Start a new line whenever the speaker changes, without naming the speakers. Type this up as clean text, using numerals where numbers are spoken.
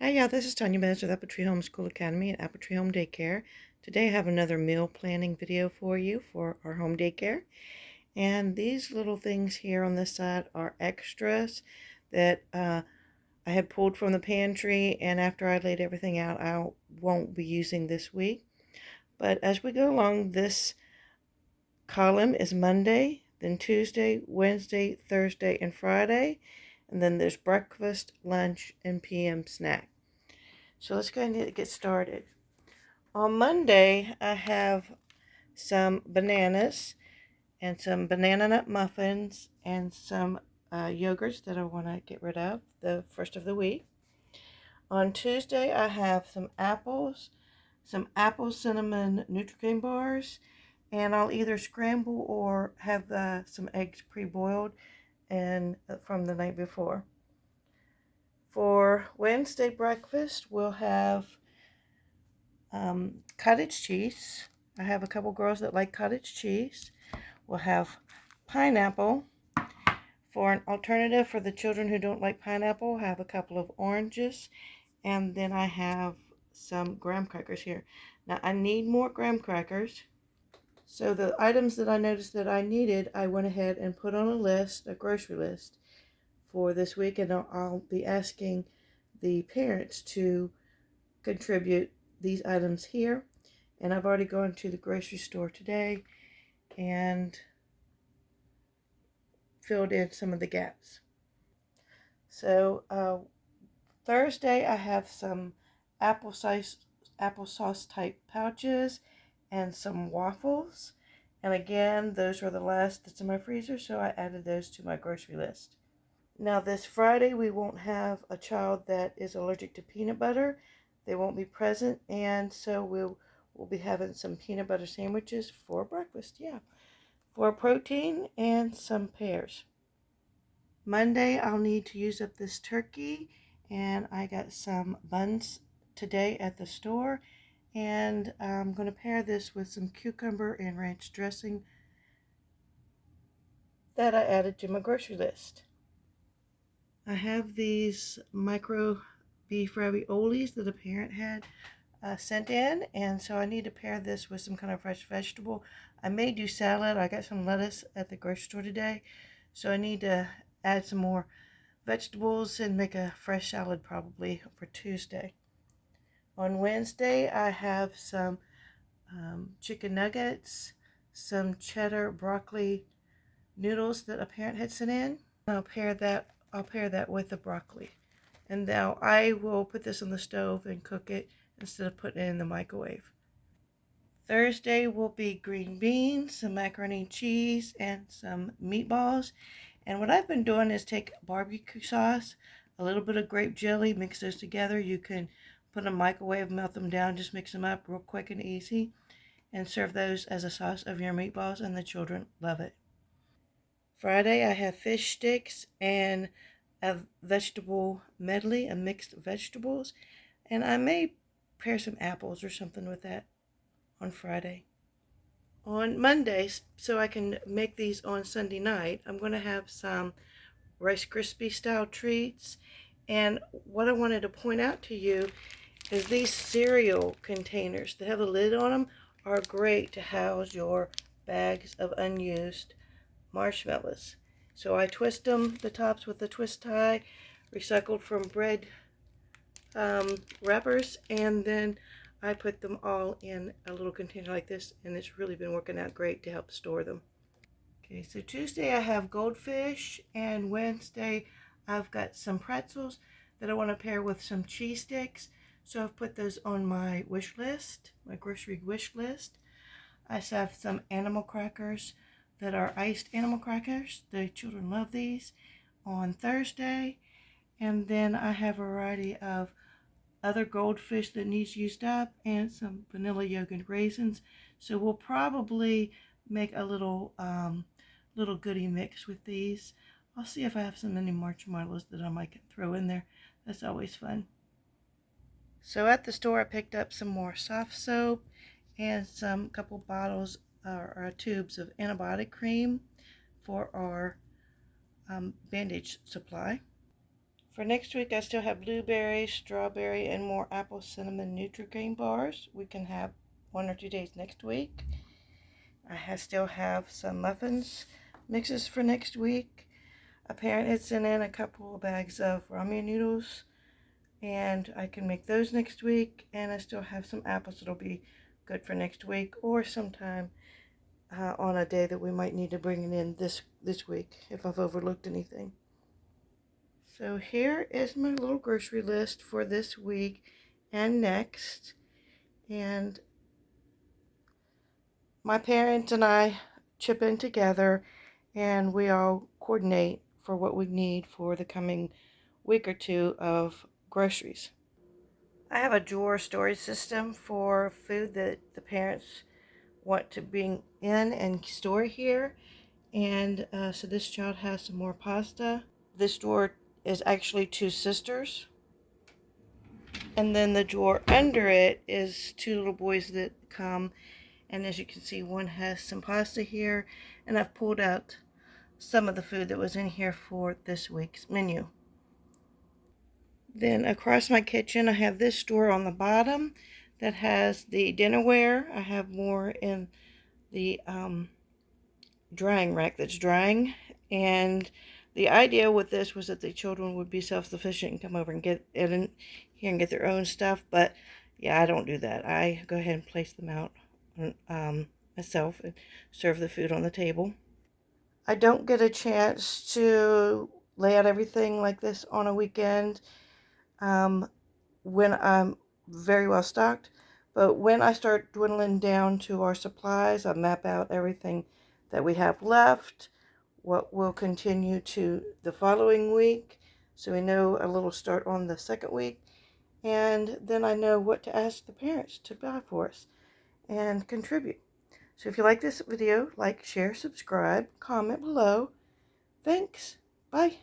Hi, yeah, this is Tanya Benz with Apple Tree Homeschool Academy and Apple Tree Home Daycare. Today I have another meal planning video for you for our home daycare. And these little things here on this side are extras that I had pulled from the pantry, and after I laid everything out, I won't be using this week. But as we go along, this column is Monday, then Tuesday, Wednesday, Thursday, and Friday. And then there's breakfast, lunch, and PM snack. So let's go ahead and get started. On Monday, I have some bananas and some banana nut muffins and some yogurts that I want to get rid of the first of the week. On Tuesday, I have some apples, some apple cinnamon Nutri-Grain bars, and I'll either scramble or have some eggs pre-boiled and from the night before. For Wednesday breakfast, we'll have cottage cheese. I have a couple girls that like cottage cheese. We'll have pineapple. For an alternative for the children who don't like pineapple, I have a couple of oranges. And then I have some graham crackers here. Now I need more graham crackers. So the items that I noticed that I needed, I went ahead and put on a list, a grocery list for this week. And I'll be asking the parents to contribute these items here. And I've already gone to the grocery store today and filled in some of the gaps. So Thursday I have some applesauce type pouches and some waffles. And again, those are the last that's in my freezer, so I added those to my grocery list. Now this Friday we won't have a child that is allergic to peanut butter. They won't be present, and so we'll be having some peanut butter sandwiches for breakfast. Yeah, for protein and some pears. Monday I'll need to use up this turkey, and I got some buns today at the store, and I'm going to pair this with some cucumber and ranch dressing that I added to my grocery list. I have these micro beef raviolis that a parent had sent in, and so I need to pair this with some kind of fresh vegetable. I may do salad. I got some lettuce at the grocery store today, so I need to add some more vegetables and make a fresh salad probably for Tuesday. On Wednesday, I have some chicken nuggets, some cheddar broccoli noodles that a parent had sent in. I'll pair that with the broccoli. And now I will put this on the stove and cook it instead of putting it in the microwave. Thursday will be green beans, some macaroni and cheese, and some meatballs. And what I've been doing is take barbecue sauce, a little bit of grape jelly, mix those together. You can put in a microwave, melt them down, just mix them up real quick and easy, and serve those as a sauce of your meatballs, and the children love it. Friday, I have fish sticks and a vegetable medley, a mixed vegetables, and I may pair some apples or something with that on Friday. On Monday, so I can make these on Sunday night, I'm going to have some Rice Krispie style treats. And what I wanted to point out to you is these cereal containers that have a lid on them are great to house your bags of unused marshmallows. So I twist them, the tops with the twist tie, recycled from bread wrappers, and then I put them all in a little container like this, and it's really been working out great to help store them. Okay, so Tuesday I have goldfish, and Wednesday I've got some pretzels that I want to pair with some cheese sticks. So I've put those on my wish list, my grocery wish list. I have some animal crackers that are iced animal crackers. The children love these on Thursday. And then I have a variety of other goldfish that needs used up and some vanilla yogurt raisins. So we'll probably make a little goodie mix with these. I'll see if I have some mini marshmallows that I might throw in there. That's always fun. So at the store I picked up some more soft soap and some couple bottles or tubes of antibiotic cream for our bandage supply. For next week, I still have blueberry, strawberry, and more apple cinnamon Nutri-Grain bars. We can have 1 or 2 days next week. Still have some muffins mixes for next week. A parent had sent in a couple of bags of ramen noodles, and I can make those next week. And I still have some apples that'll be good for next week, or sometime on a day that we might need to bring it in this week if I've overlooked anything. So here is my little grocery list for this week and next. And my parents and I chip in together, and we all coordinate for what we need for the coming week or two of groceries. I have a drawer storage system for food that the parents want to bring in and store here. And so this child has some more pasta. This drawer is actually two sisters. And then the drawer under it is two little boys that come. And as you can see, one has some pasta here. And I've pulled out some of the food that was in here for this week's menu. Then across my kitchen, I have this drawer on the bottom that has the dinnerware. I have more in the drying rack that's drying. And the idea with this was that the children would be self-sufficient and come over and get in here and get their own stuff. But yeah, I don't do that. I go ahead and place them out myself and serve the food on the table. I don't get a chance to lay out everything like this on a weekend when I'm very well stocked. But when I start dwindling down to our supplies, I map out everything that we have left, what will continue to the following week, so we know a little start on the second week, and then I know what to ask the parents to buy for us and contribute. So if you like this video, like, share, subscribe, comment below. Thanks. Bye.